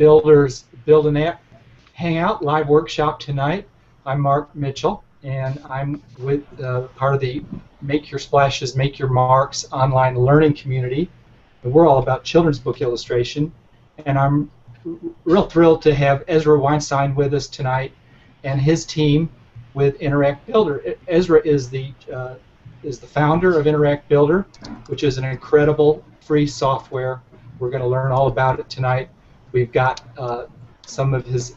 Builders Build an App Hangout live workshop tonight. I'm Mark Mitchell, and I'm with part of the Make Your Splashes, Make Your Marks online learning community. And we're all about children's book illustration, and I'm real thrilled to have Ezra Weinstein with us tonight and his team with Interact Builder. Ezra is the founder of Interact Builder, which is an incredible free software. We're going to learn all about it tonight. We've got some of his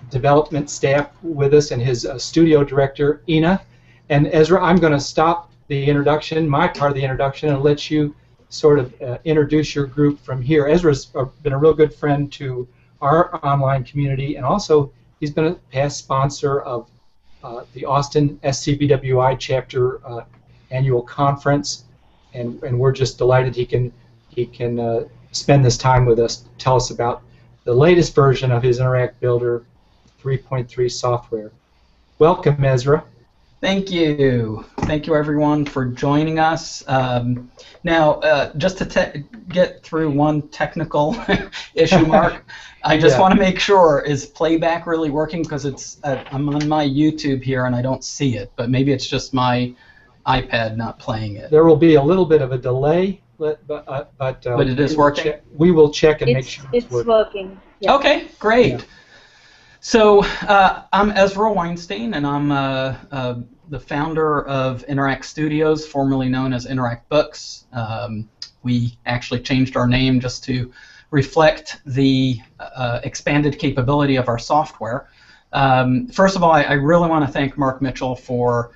development staff with us and his studio director, Ina. And Ezra, I'm going to stop the introduction, my part of the introduction, and let you sort of introduce your group from here. Ezra's been a real good friend to our online community, and also he's been a past sponsor of the Austin SCBWI chapter annual conference, and we're just delighted he can spend this time with us to tell us about the latest version of his Interact Builder 3.3 software. Welcome, Ezra. Thank you. Thank you, everyone, for joining us. Now, just to get through one technical issue, Mark, I just want to make sure, is playback really working? Because it's I'm on my YouTube here and I don't see it, but maybe it's just my iPad not playing it. There will be a little bit of a delay, but it is working? We will check and make sure it's working. Yeah. Okay, great. Yeah. So I'm Ezra Weinstein, and I'm the founder of Interact Studios, formerly known as Interact Books. We actually changed our name just to reflect the expanded capability of our software. First of all, I really want to thank Mark Mitchell for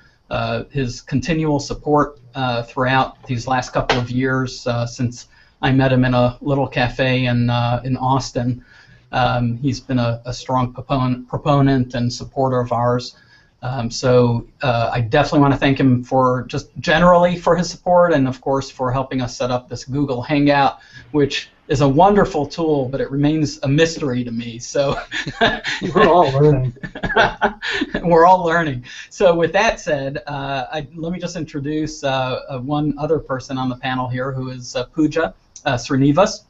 his continual support throughout these last couple of years since I met him in a little cafe in Austin. He's been a strong proponent and supporter of ours. So I definitely want to thank him for just generally for his support, and of course for helping us set up this Google Hangout, which is a wonderful tool, but it remains a mystery to me. So we're all learning. We're all learning. So with that said, let me just introduce one other person on the panel here, who is Pooja Srinivas,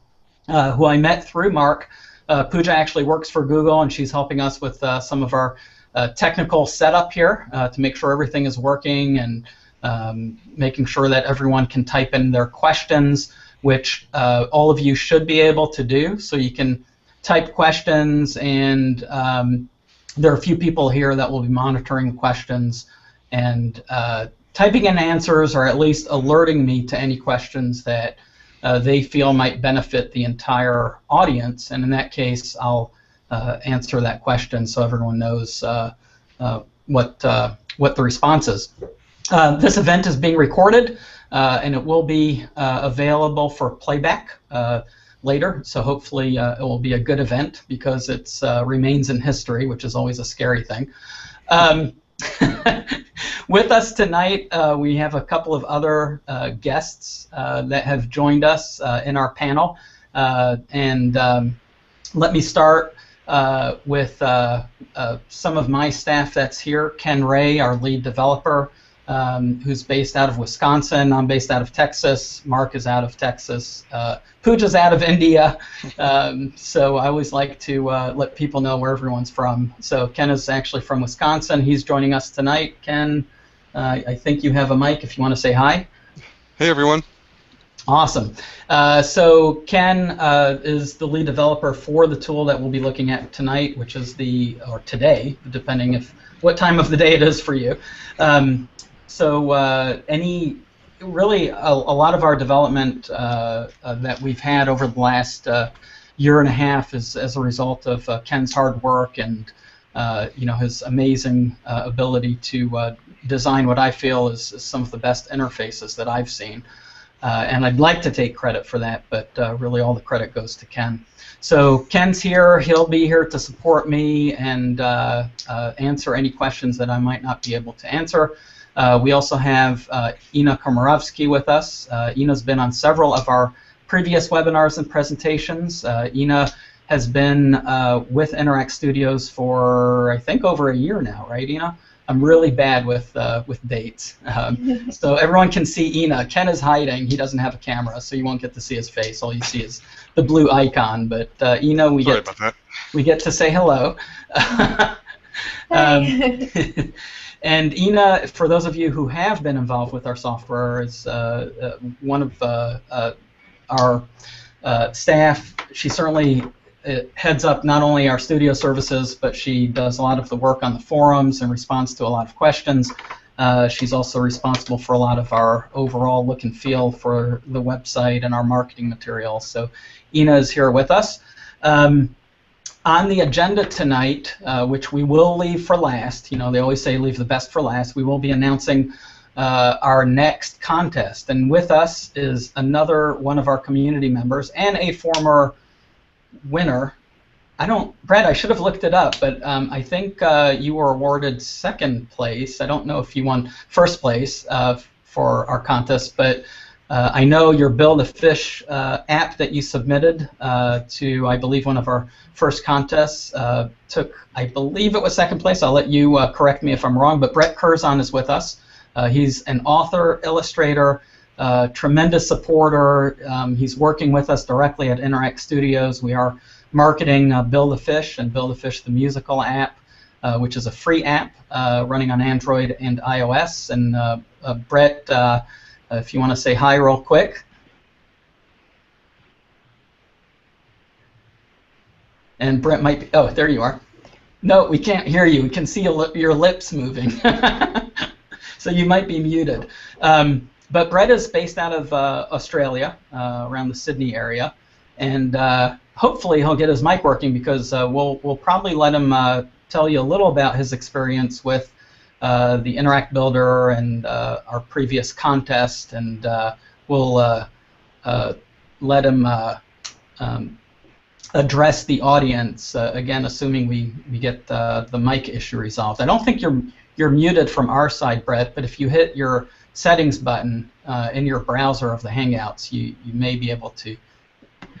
who I met through Mark. Pooja actually works for Google, and she's helping us with some of our technical setup here to make sure everything is working, and making sure that everyone can type in their questions, which all of you should be able to do. So you can type questions, and there are a few people here that will be monitoring the questions and typing in answers, or at least alerting me to any questions that they feel might benefit the entire audience, and in that case I'll answer that question so everyone knows what the response is. This event is being recorded, and it will be available for playback later, so hopefully it will be a good event, because it remains in history, which is always a scary thing. With us tonight, we have a couple of other guests that have joined us in our panel, and let me start with some of my staff that's here. Ken Ray, our lead developer, who's based out of Wisconsin. I'm based out of Texas. Mark is out of Texas. Pooja's out of India. So I always like to let people know where everyone's from. So Ken is actually from Wisconsin. He's joining us tonight. Ken, I think you have a mic if you want to say hi. Hey, everyone. Awesome. So Ken is the lead developer for the tool that we'll be looking at tonight, which is or today, depending what time of the day it is for you. Really, a lot of our development that we've had over the last year and a half is as a result of Ken's hard work and his amazing ability to design what I feel is some of the best interfaces that I've seen. And I'd like to take credit for that, but really all the credit goes to Ken. So Ken's here. He'll be here to support me and answer any questions that I might not be able to answer. We also have Ina Komarovsky with us. Ina's been on several of our previous webinars and presentations. Ina has been with Interact Studios for, I think, over a year now, right, Ina? I'm really bad with dates. So everyone can see Ina. Ken is hiding. He doesn't have a camera, so you won't get to see his face. All you see is the blue icon. But Ina, we get to say hello. And Ina, for those of you who have been involved with our software, is one of our staff. She certainly heads up not only our studio services, but she does a lot of the work on the forums and responds to a lot of questions. She's also responsible for a lot of our overall look and feel for the website and our marketing materials. So Ina is here with us. On the agenda tonight, which we will leave for last, you know, they always say leave the best for last, we will be announcing our next contest. And with us is another one of our community members and a former winner. Brett, I should have looked it up, but I think you were awarded second place. I don't know if you won first place for our contest, but I know your Build a Fish app that you submitted to, I believe, one of our first contests took, I believe it was second place. I'll let you correct me if I'm wrong, but Brett Curzon is with us. He's an author, illustrator, tremendous supporter. He's working with us directly at Interact Studios. We are marketing Build a Fish and Build a Fish the musical app, which is a free app running on Android and iOS. And Brett, if you want to say hi real quick. And Brett might be, oh, there you are. No, we can't hear you. We can see your lips moving. So you might be muted. But Brett is based out of Australia, around the Sydney area. And hopefully he'll get his mic working, because we'll probably let him tell you a little about his experience with the Interact Builder and our previous contest, and we'll let him address the audience, again, assuming we get the mic issue resolved. I don't think you're muted from our side, Brett, but if you hit your settings button in your browser of the Hangouts, you may be able to.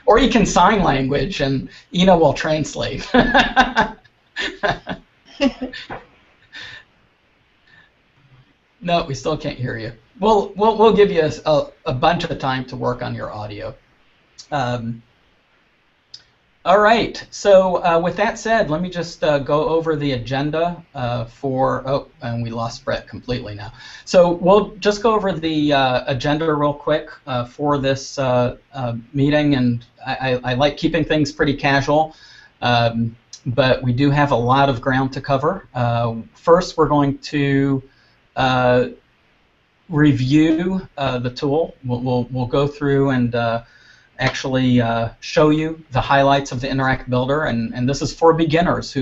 Or you can sign language, and Ina will translate. No, we still can't hear you. We'll give you a bunch of time to work on your audio. All right. So with that said, let me just go over the agenda and we lost Brett completely now. So we'll just go over the agenda real quick for this meeting, and I like keeping things pretty casual, but we do have a lot of ground to cover. First, we're going to review the tool. We'll go through and actually show you the highlights of the Interact Builder, and this is for beginners,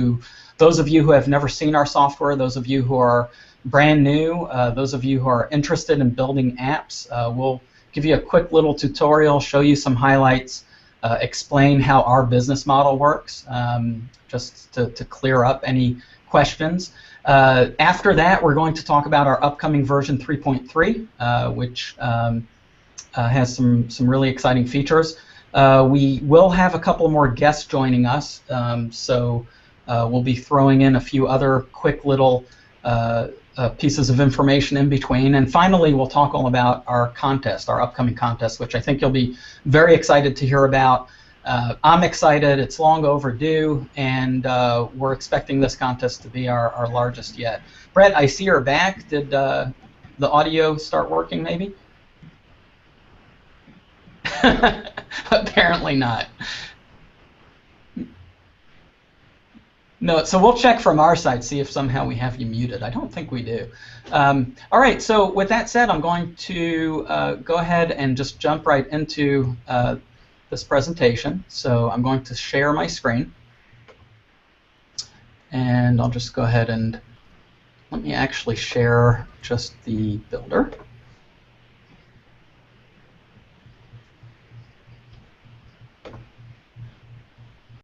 those of you who have never seen our software, those of you who are brand new, those of you who are interested in building apps. We'll give you a quick little tutorial, show you some highlights, explain how our business model works, just to clear up any questions. After that, we're going to talk about our upcoming version 3.3, which has some really exciting features. We will have a couple more guests joining us, so we'll be throwing in a few other quick little pieces of information in between. And finally, we'll talk all about our contest, our upcoming contest, which I think you'll be very excited to hear about. I'm excited. It's long overdue, and we're expecting this contest to be our largest yet. Brett, I see you're back. Did the audio start working, maybe? Apparently not. No, so we'll check from our side, see if somehow we have you muted. I don't think we do. All right, so with that said, I'm going to go ahead and just jump right into this presentation. So I'm going to share my screen. And I'll just go ahead and let me actually share just the builder.